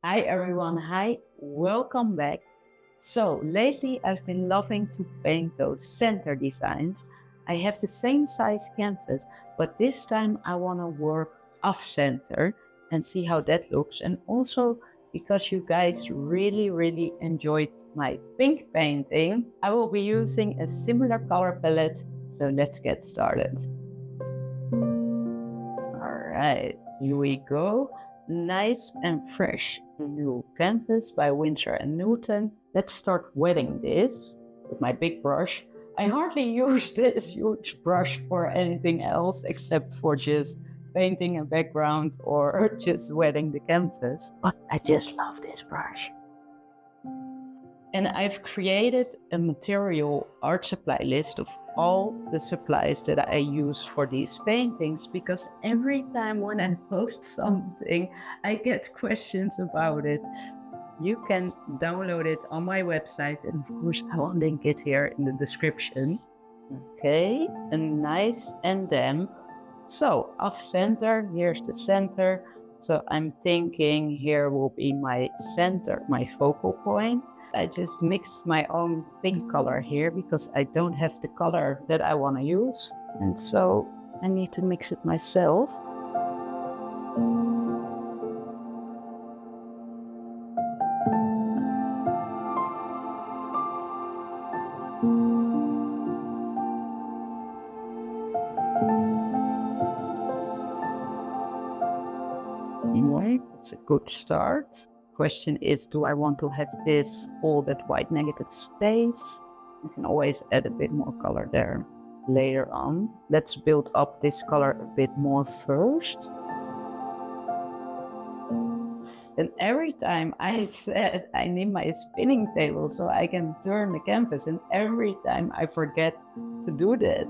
Hi everyone, hi, welcome back. So lately I've been loving to paint those center designs. I have the same size canvas, but this time I want to work off center and see how that looks. And also because you guys really enjoyed my pink painting, I will be using a similar color palette. So let's get started. All right, here we go. Nice and fresh new canvas by Winsor and Newton. Let's start wetting this with my big brush. I hardly use this huge brush for anything else except for just painting a background or just wetting the canvas. But I just love this brush. And I've created a material art supply list of all the supplies that I use for these paintings, because every time when I post something, I get questions about it. You can download it on my website, and of course I will link it here in the description. Okay, a nice and damp. So off center, here's the center. So I'm thinking here will be my center, my focal point. I just mixed my own pink color here because I don't have the color that I want to use. And so I need to mix it myself. Anyway, it's a good start. Question is, do I want to have this all that white negative space? I can always add a bit more color there later on. Let's build up this color a bit more first. And every time I said I need my spinning table so I can turn the canvas, and every time I forget to do that.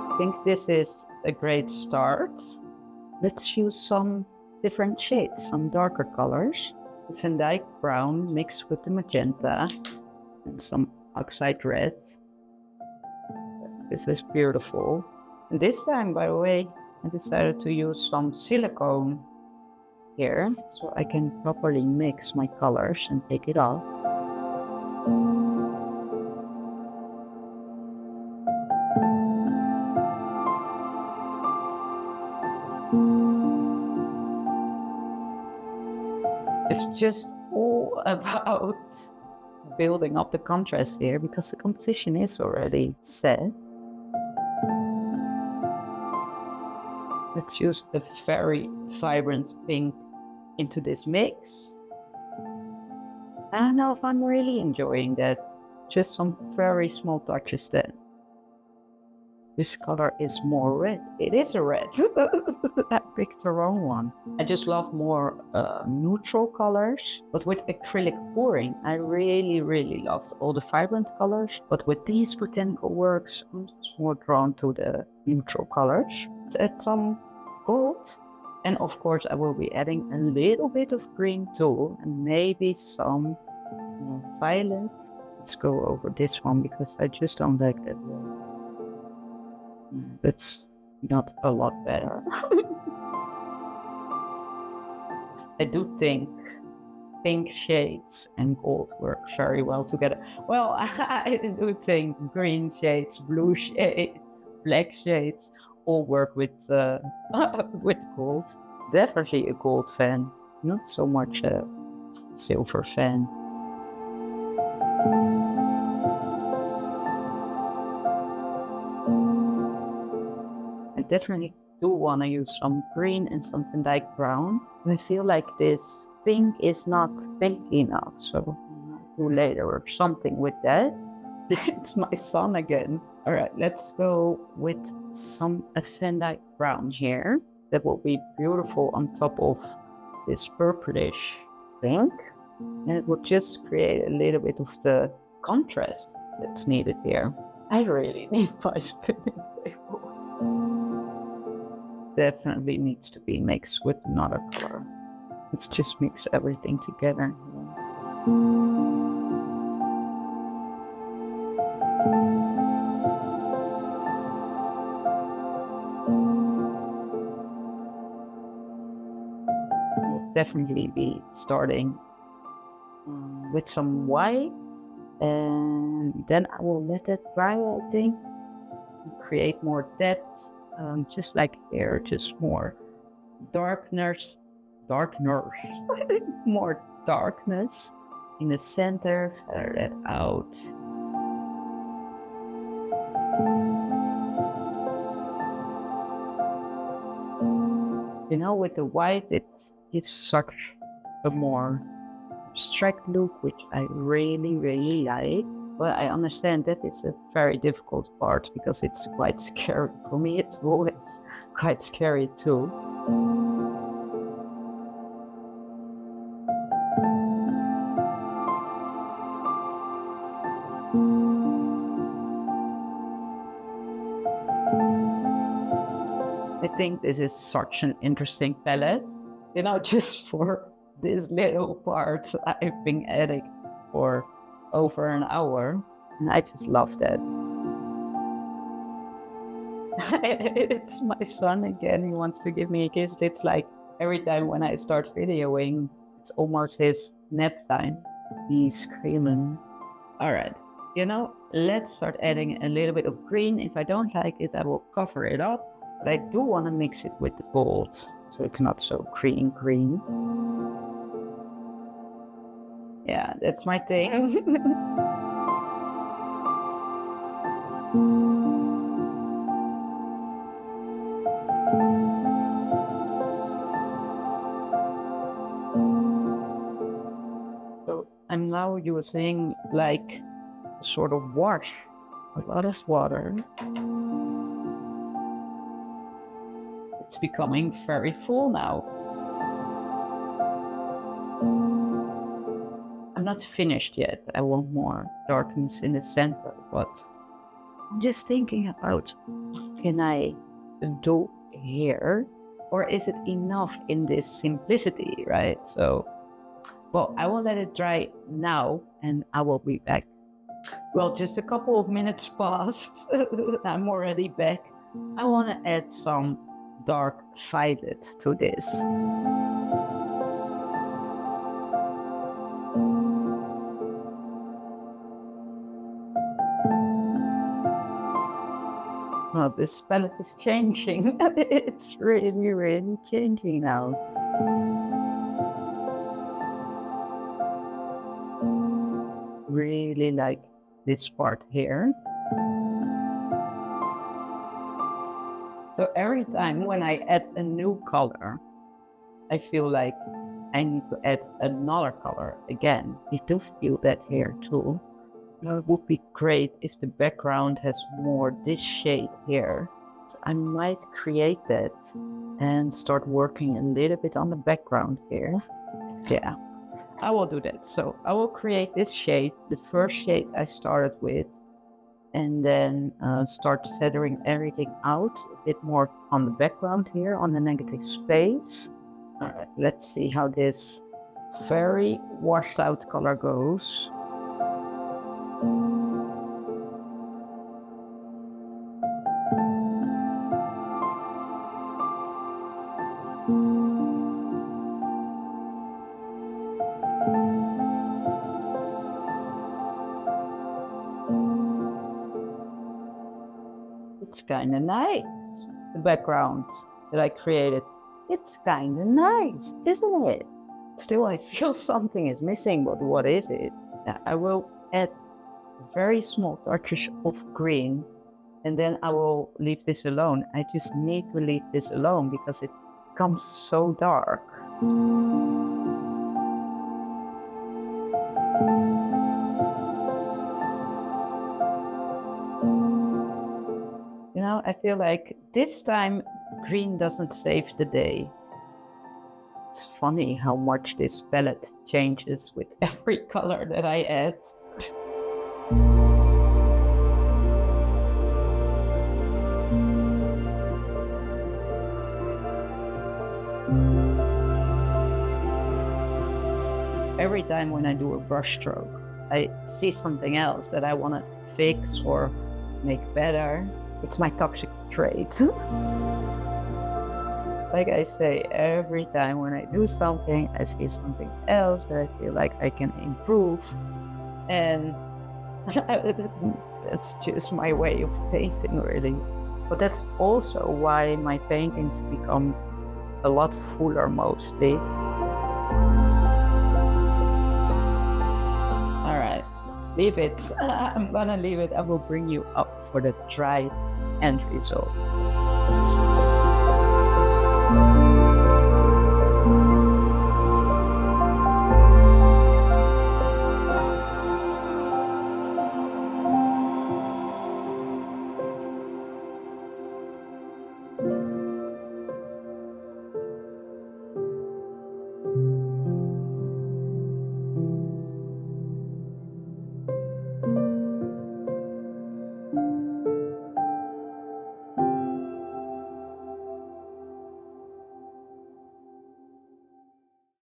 I think this is a great start. Let's use some different shades, some darker colors. The Van Dyke brown mixed with the magenta and some oxide red. This is beautiful. And this time, by the way, I decided to use some silicone here so I can properly mix my colors and take it off. It's just all about building up the contrast here because the composition is already set. Let's use a very vibrant pink into this mix. I don't know if I'm really enjoying that. Just some very small touches then. This color is more red. It is a red. I picked the wrong one. I just love more neutral colors. But with acrylic pouring, I really loved all the vibrant colors. But with these botanical works, I'm just more drawn to the neutral colors. Let's add some gold. And of course, I will be adding a little bit of green too. And maybe some violet. Let's go over this one because I just don't like that one. That's not a lot better. I do think pink shades and gold work very well together. Well, I do think green shades, blue shades, black shades all work with gold. Definitely a gold fan, not so much a silver fan. Definitely do want to use some green and some Van Dyke brown. I feel like this pink is not pink enough, so I'll do later or something with that. It's my son again. All right, let's go with some Van Dyke brown here. That will be beautiful on top of this purplish pink. And it will just create a little bit of the contrast that's needed here. I really need my spinning table. Definitely needs to be mixed with another color. Let's just mix everything together. definitely be starting with some white, and then I will let that dry, I think, and create more depth, just like here, just more darkness, more darkness in the center, feather that out. You know, with the white, it gives such a more abstract look, which I really, really like. But I understand that it's a very difficult part because it's quite scary. For me, it's always quite scary too. I think this is such an interesting palette. You know, just for this little part, I've been at it for over an hour, and I just love that. It's my son again. He wants to give me a kiss. It's like every time when I start videoing, it's almost his nap time. He's screaming. All right, you know, let's start adding a little bit of green. If I don't like it, I will cover it up. But I do want to mix it with the gold, so it's not so green. Yeah, that's my thing. So I'm now using like a sort of wash, a lot of water. It's becoming very full now. I'm not finished yet. I want more darkness in the center, but I'm just thinking about what can I do here? Or is it enough in this simplicity, right? So, well, I will let it dry now and I will be back. Well, just a couple of minutes passed. I'm already back. I want to add some dark violet to this. Well, this palette is changing. It's really, really changing now. Really like this part here. So every time when I add a new color, I feel like I need to add another color again. I do feel that here too. It would be great if the background has more this shade here. So I might create that and start working a little bit on the background here. Yeah, I will do that. So I will create this shade, the first shade I started with, and then start feathering everything out a bit more on the background here on the negative space. All right, let's see how this very washed out color goes. It's kind of nice. The background that I created, it's kind of nice, isn't it? Still, I feel something is missing, but what is it? Yeah, I will add very small touches of green, and then I will leave this alone. I just need to leave this alone because it becomes so dark. You know, I feel like this time green doesn't save the day. It's funny how much this palette changes with every color that I add. Every time when I do a brush stroke, I see something else that I want to fix or make better. It's my toxic trait. like I say, every time when I do something, I see something else that I feel like I can improve. And that's just my way of painting, really. But that's also why my paintings become a lot fuller mostly. All right, leave it. I'm gonna leave it. I will bring you up for the dried end result.